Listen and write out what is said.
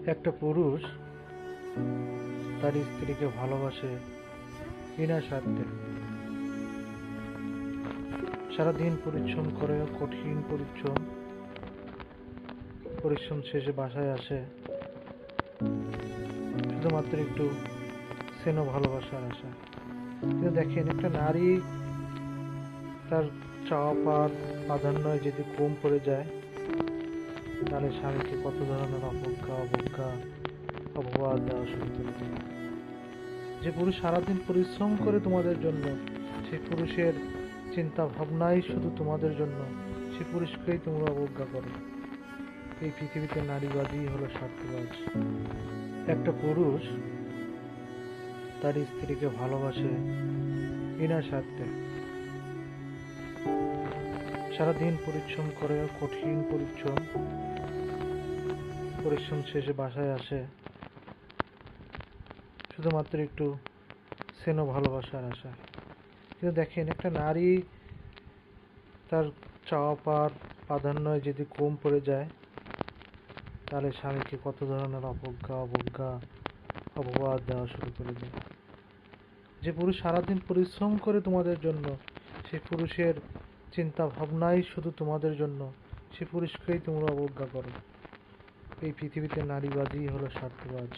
একটা পুরুষ তার স্ত্রীকে ভালোবাসে বিনা স্বার্থে। সারাদিন পরিশ্রম করে, কঠিন পরিশ্রম শেষে বাসায় আসে শুধুমাত্র একটু স্নেহ ভালোবাসার আশা। কিন্তু দেখেন, একটা নারী তার চাওয়া পাওয়ার প্রাধান্য যদি কম পড়ে যায়, তাহলে স্বামীকে কত ধরনের অপবাদ দেওয়া শুরু করে দেয়। যে পুরুষ সারাদিন পরিশ্রম করে তোমাদের জন্য, সেই পুরুষের চিন্তা ভাবনাই শুধু তোমাদের জন্য, সেই পুরুষকেই তোমরা অবজ্ঞা করো। এই পৃথিবীতে নারীবাদী হলো স্বার্থবাজ। একটা পুরুষ তার স্ত্রীকে ভালোবাসে বিনা স্বার্থে। সারাদিন পরিশ্রম করে, কঠিন পরিশ্রম শেষে বাসায় আসে শুধুমাত্র একটু স্নেহ ভালোবাসার আশা। কিন্তু দেখেন, একটা নারী তার চাওয়া পাওয়ার প্রাধান্য যদি কম পড়ে যায়, তাহলে স্বামীকে কত ধরনের অপবাদ দেওয়া শুরু করে দেয়। যে পুরুষ সারাদিন পরিশ্রম করে তোমাদের জন্য, সেই পুরুষের চিন্তা ভাবনাই শুধু তোমাদের জন্য, সেই পুরুষকেই তোমরা অবজ্ঞা করো। এই পৃথিবীতে নারীবাদী হলো স্বার্থবাজ।